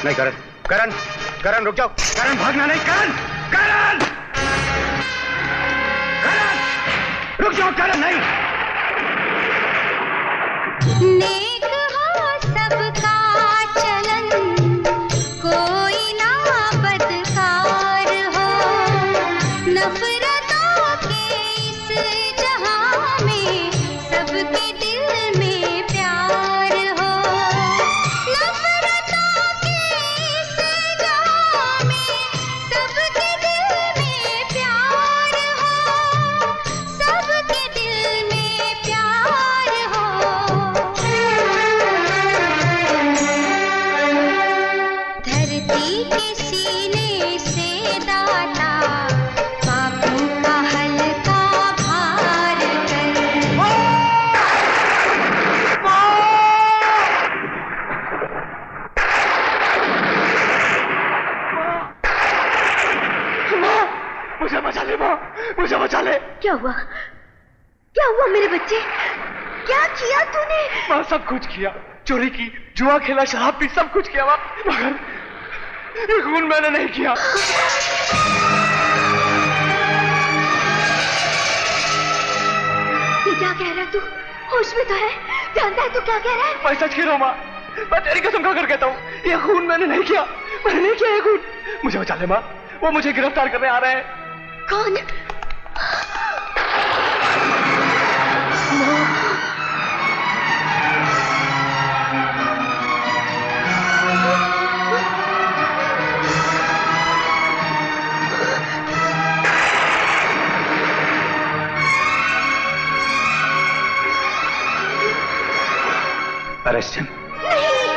नहीं करण, करण, करण रुक जाओ। करण भागना नहीं, करण, करण, करण रुक जाओ, करण नहीं। नेक हो सबका चलन, कोई ना बदकार हो, नफरतों के इस जहां में सबके दिल में प्यार हो, नफरतों के इस जहां में सबके दिल में प्यार हो, सबके दिल में प्यार हो। धरती के सीने से दाता पापों का हल्का भार कर, मुझे बचा ले माँ, मुझे बचा ले। क्या हुआ? क्या हुआ मेरे बच्चे? क्या किया तूने? माँ सब कुछ किया, चोरी की, जुआ खेला, शराब पी, सब कुछ किया माँ, मगर ये खून मैंने नहीं किया। ये क्या कह रहा है तू? होश में तो है? जानता है तू क्या कह रहा है? मैं सच कह रहा हूँ माँ, मैं तेरी कसम खाकर कहता हूँ, ये खून मैंने नहीं किया, मैंने नहीं किया ये खून। मुझे बचा ले माँ, वो मुझे गिरफ्तार करने आ रहे हैं। कौन? Arrest him. नहीं,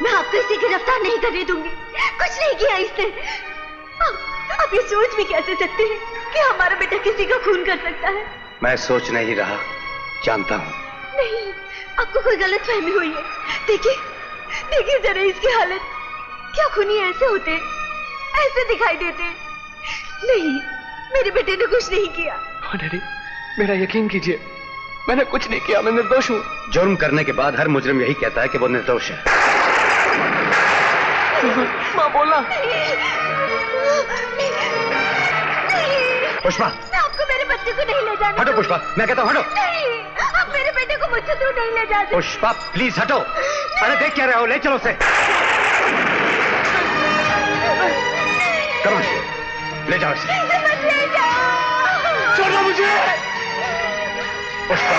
मैं आपको इसे गिरफ्तार नहीं करने दूंगी। कुछ नहीं किया इसने। आप ये सोच भी कैसे सकते हैं कि हमारा बेटा किसी का खून कर सकता है? मैं सोच नहीं रहा, जानता हूँ। नहीं, आपको कोई गलत फहमी हुई है। देखिए, देखिए जरा इसकी हालत। क्या खूनी ऐसे होते, ऐसे दिखाई देते? नहीं, मेरे बेटे ने कुछ नहीं किया। डैडी, मेरा यकीन कीजिए, मैंने कुछ नहीं किया, मैं निर्दोष हूँ। जुर्म करने के बाद हर मुजरिम यही कहता है कि वो निर्दोष है। माँ बोलना। पुष्पा, मैं आपको मेरे बच्चे को नहीं ले जाने। हटो पुष्पा, मैं कहता हूँ हटो। नहीं, आप मेरे बेटे को मुझसे दूर नहीं ले जा सकते। पुष्पा प्लीज हटो। अरे देख क्या रहे हो, ले चलो उसे। कम ले जाओ इसे। छोड़ो मुझे। पुष्पा,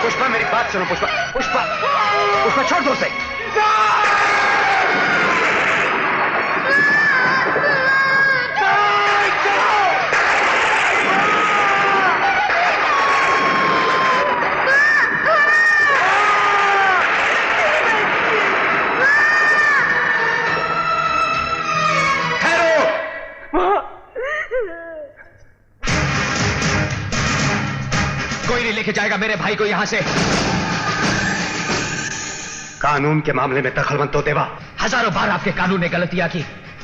पुष्पा मेरी बात सुनो पुष्पा, पुष्पा, पुष्पा छोड़ दो उसे। कोई नहीं लेके जाएगा मेरे भाई को यहां से। कानून के मामले में दखलमंद तो देवा। हजारों बार आपके कानून ने गलतियां की,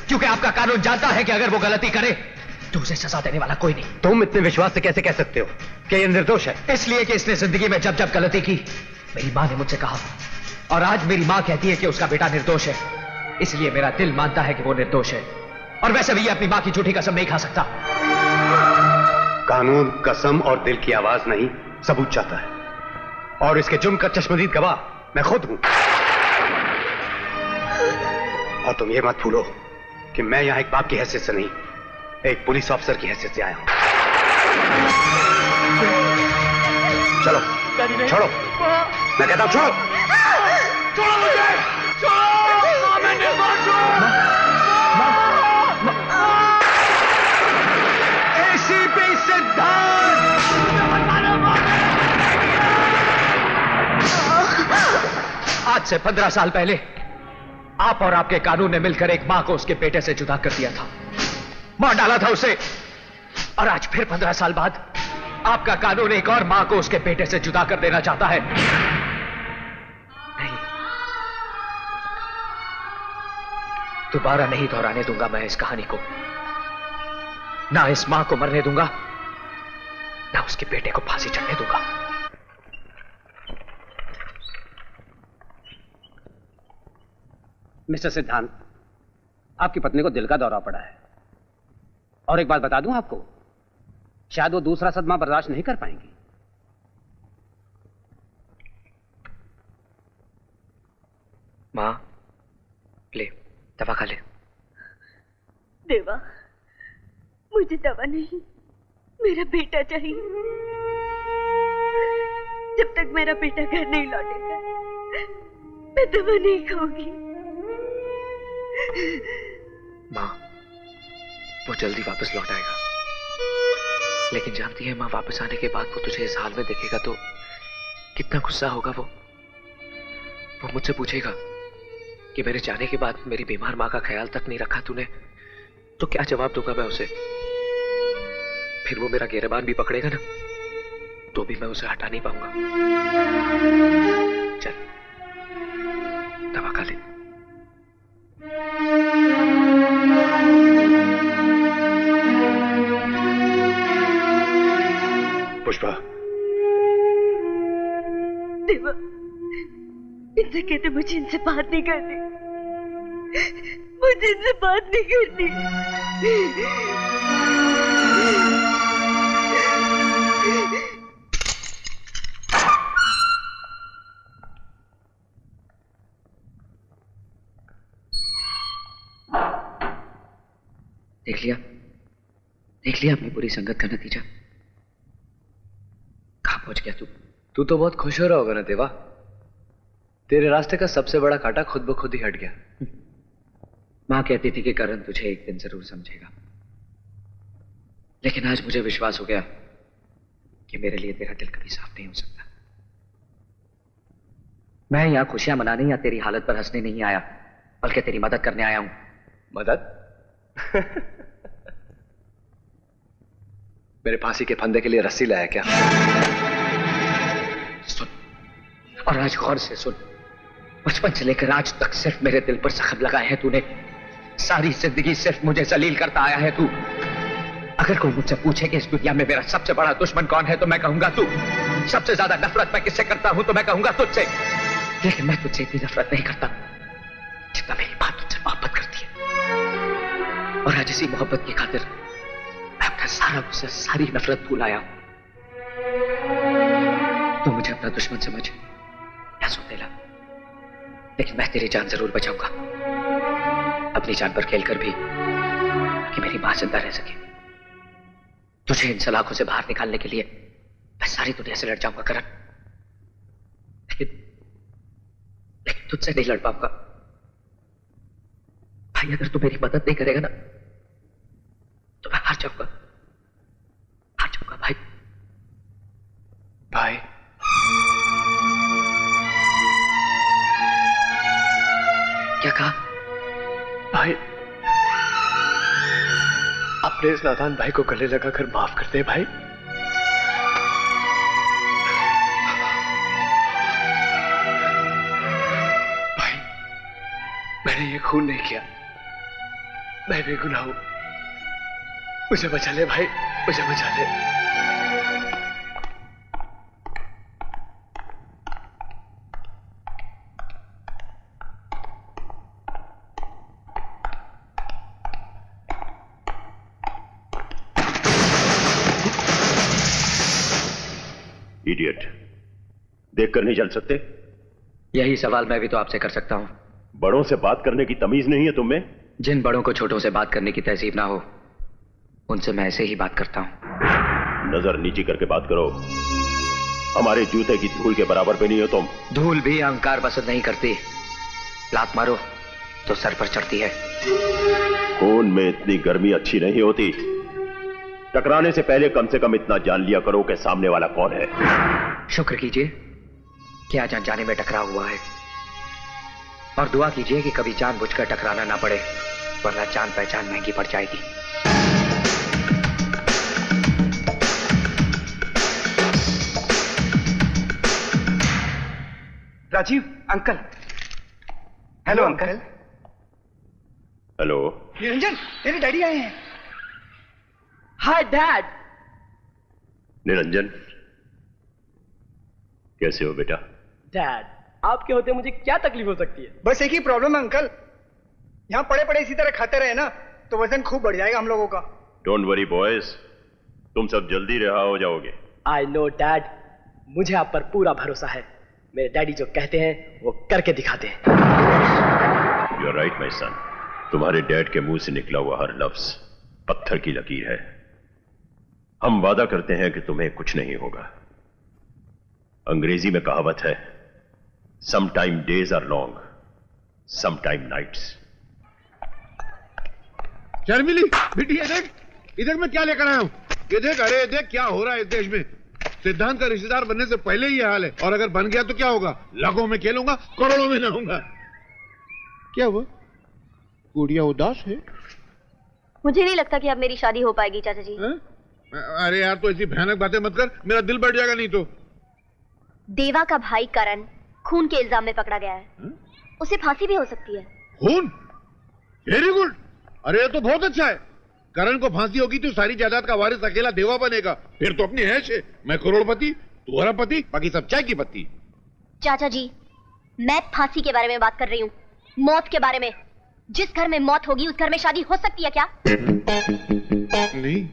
क्योंकि आपका कानून जानता है कि अगर वो गलती करे तो उसे सजा देने वाला कोई नहीं। तुम इतने विश्वास से कैसे कह सकते हो कि ये निर्दोष है? इसलिए कि इसने जिंदगी में जब जब गलती की मेरी मां ने मुझसे कहा, और आज मेरी मां कहती है कि उसका बेटा निर्दोष है, इसलिए मेरा दिल मानता है कि वो निर्दोष है। और वैसे भी ये अपनी मां की झूठी कसम नहीं खा सकता। कानून कसम और दिल की आवाज नहीं, सबूत चाहता है, और इसके जुर्म का चश्मदीद गवाह मैं खुद हूं। और तुम ये मत भूलो कि मैं यहां एक बाप की हैसियत से नहीं, एक पुलिस ऑफिसर की हैसियत से आया हूं। चलो छोड़ो, मैं कहता हूं छोड़ो। छोड़ो मुझे, छोड़ो, मैं निर्दोष हूं। एसीपी सिद्धार्थ, आज से 15 साल पहले आप और आपके कानून ने मिलकर एक मां को उसके बेटे से जुदा कर दिया था, मार डाला था उसे। और आज फिर 15 साल बाद आपका कानून एक और मां को उसके बेटे से जुदा कर देना चाहता है। नहीं, दोबारा नहीं दोहराने दूंगा मैं इस कहानी को। ना इस मां को मरने दूंगा, ना उसके बेटे को फांसी चढ़ने दूंगा। मिस्टर सिद्धांत, आपकी पत्नी को दिल का दौरा पड़ा है। और एक बात बता दूं आपको, शायद वो दूसरा सदमा बर्दाश्त नहीं कर पाएंगी। माँ, ले दवा खा ले। देवा, मुझे दवा नहीं, मेरा बेटा चाहिए। जब तक मेरा बेटा घर नहीं लौटेगा, मैं दवा नहीं खाऊंगी। माँ, वो जल्दी वापस लौट आएगा, लेकिन जानती है माँ, वापस आने के बाद वो तुझे इस हाल में देखेगा तो कितना गुस्सा होगा। वो मुझसे पूछेगा कि मेरे जाने के बाद मेरी बीमार माँ का ख्याल तक नहीं रखा तूने, तो क्या जवाब दूंगा मैं उसे? फिर वो मेरा गिरबान भी पकड़ेगा ना, तो भी मैं उसे हटा नहीं पाऊंगा। चल दवा खा ले। पुष्पा, देवा, इनसे कहते मुझे इनसे बात नहीं करनी, मुझे इनसे बात नहीं करनी। देख लिया अपनी पूरी संगत का नतीजा। कहां पहुंच गया तू तो बहुत खुश हो रहा होगा ना देवा। तेरे रास्ते का सबसे बड़ा कांटा खुद ब खुद ही हट गया। मां कहती थी कि करण तुझे एक दिन जरूर समझेगा, लेकिन आज मुझे विश्वास हो गया कि मेरे लिए तेरा दिल कभी साफ नहीं हो सकता। मैं यहां खुशियां मनाने या तेरी हालत पर हंसने नहीं आया, बल्कि तेरी मदद करने आया हूं। मदद? मेरे फांसी के फंदे के लिए रस्सी लाया क्या? सुन, और आज गौर से सुन। बचपन से लेकर आज तक सिर्फ मेरे दिल पर जख्म लगाए हैं तूने। सारी जिंदगी सिर्फ मुझे जलील करता आया है तू। अगर कोई मुझसे पूछे कि इस दुनिया में मेरा सबसे बड़ा दुश्मन कौन है, तो मैं कहूंगा तू। सबसे ज्यादा नफरत मैं किससे करता हूं, तो मैं कहूंगा तुझसे। लेकिन मैं तुझसे इतनी नफरत नहीं करता जितना मेरी बात तुझसे मोहब्बत करती है। और आज इसी मोहब्बत की खातिर मैं अपना सारा गुस्सा, सारी नफरत भूल आया। तो मुझे अपना दुश्मन समझ या सौतेला, लेकिन मैं तेरी जान जरूर बचाऊंगा, अपनी जान पर खेलकर भी, कि मेरी मां जिंदा रह सके। तुझे इन सलाखों से बाहर निकालने के लिए मैं सारी दुनिया से लड़ जाऊंगा करण, लेकिन तुझसे नहीं लड़ पाऊंगा। भाई, अगर तू मेरी मदद नहीं करेगा ना, तो मैं हार जाऊंगा भाई। भाई, क्या कहा? भाई, अपने इस नादान भाई को गले लगाकर माफ कर दे भाई। भाई, मैंने ये खून नहीं किया, मैं बेगुनाह हूं। मुझे बचा ले भाई, मुझे बचा ले। इडियट, देखकर नहीं चल सकते? यही सवाल मैं भी तो आपसे कर सकता हूं। बड़ों से बात करने की तमीज नहीं है तुम में? जिन बड़ों को छोटों से बात करने की तहजीब ना हो, उनसे मैं ऐसे ही बात करता हूं। नजर नीची करके बात करो। हमारे जूते की धूल के बराबर पे नहीं हो तुम। धूल भी अहंकार पसंद नहीं करती। लात मारो तो सर पर चढ़ती है। खून में इतनी गर्मी अच्छी नहीं होती। टकराने से पहले कम से कम इतना जान लिया करो कि सामने वाला कौन है। शुक्र कीजिए कि आज अनजाने में टकराव हुआ है, और दुआ कीजिए कि कभी जानबूझकर टकराना ना पड़े, वरना जान पहचान महंगी पड़ जाएगी। Rajiv uncle. Hello uncle. Hello Niranjan, तेरे डैडी आए हैं। Hi dad. निरंजन, कैसे हो बेटा? डैड, आपके होते मुझे क्या तकलीफ हो सकती है? बस एक ही प्रॉब्लम है अंकल, यहाँ पड़े पड़े इसी तरह खाते रहे ना तो वजन खूब बढ़ जाएगा हम लोगों का। डोंट वरी बॉयज, तुम सब जल्दी रिहा हो जाओगे। आई नो डैड, मुझे आप पर पूरा भरोसा है। मेरे डैडी जो कहते हैं वो करके दिखाते हैं। You are right my son, तुम्हारे डैड के मुंह से निकला हुआ हर लफ्ज पत्थर की लकीर है। हम वादा करते हैं कि तुम्हें कुछ नहीं होगा। अंग्रेजी में कहावत है, some time days are long, some time nights. शर्मिली बेटी, ये देख, इधर मैं क्या लेकर आया हूं। ये देख, अरे देख क्या हो रहा है इस देश में। सिद्धांत का रिश्तेदार बनने से पहले ही ये हाल है, और अगर बन गया तो क्या होगा? लाखों में खेलूंगा, करोड़ों में रहूंगा। क्या हुआ? गुड़िया उदास है? मुझे नहीं लगता कि अब मेरी शादी हो पाएगी चाचा जी। अरे यार, तो ऐसी भयानक बातें मत कर, मेरा दिल बैठ जाएगा नहीं तो। देवा का भाई करण खून के इल्जाम में पकड़ा गया है। उसे फांसी भी हो सकती है। खून? Very good. अरे ये तो बहुत अच्छा है। करण को फांसी होगी तो सारी जायदाद का वारिस अकेला देवा बनेगा। फिर तो अपनी ऐश है, मैं करोड़पति, तू अरबपति, बाकी सब चाय की पत्ती। चाचा जी, मैं फांसी के बारे में बात कर रही हूँ, मौत के बारे में। जिस घर में मौत होगी उस घर में शादी हो सकती है क्या? नहीं,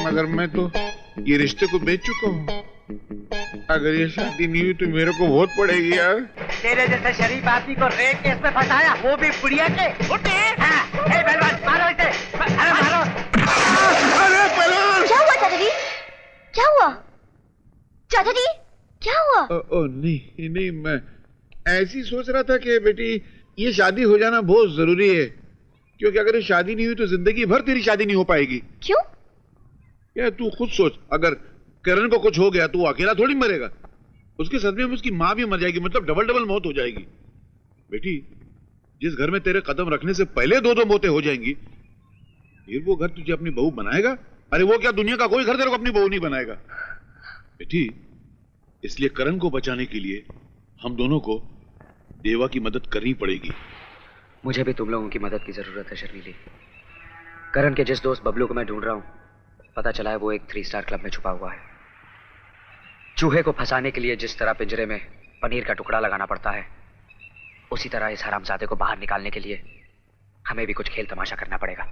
मगर मैं तो ये रिश्ते को बेच चुका हूँ। अगर ये शादी नहीं हुई तो मेरे को बहुत पड़ेगी यार। तेरे जैसे शरीफ आदमी को रेप केस में फंसाया, वो भी बुढ़िया के। पहलवान मारो इसे, अरे मारो। अरे पहलवान! क्या हुआ चाचा जी? क्या हुआ चाचा जी? क्या हुआ? ओ नहीं नहीं, मैं ऐसी सोच रहा था कि बेटी ये शादी हो जाना बहुत जरूरी है, क्योंकि अगर ये शादी नहीं हुई तो जिंदगी भर तेरी शादी नहीं हो पाएगी। क्यों? यार तू खुद सोच, अगर करण को कुछ हो गया तो वो अकेला थोड़ी मरेगा, उसके सदमे में उसकी माँ भी मर जाएगी, मतलब डबल डबल मौत हो जाएगी। बेटी, जिस घर में तेरे कदम रखने से पहले दो दो मौतें हो जाएंगी, फिर वो घर तुझे अपनी बहू बनाएगा? अरे वो क्या, दुनिया का कोई घर तेरे को अपनी बहू नहीं बनाएगा। बेटी, इसलिए करण को बचाने के लिए हम दोनों को देवा की मदद करनी पड़ेगी। मुझे भी तुम लोगों की मदद की जरूरत है शर्मिली। करण के जिस दोस्त बबलू को मैं ढूंढ रहा हूं, पता चला है वो एक 3 स्टार क्लब में छुपा हुआ है। चूहे को फंसाने के लिए जिस तरह पिंजरे में पनीर का टुकड़ा लगाना पड़ता है, उसी तरह इस हरामजादे को बाहर निकालने के लिए हमें भी कुछ खेल तमाशा करना पड़ेगा।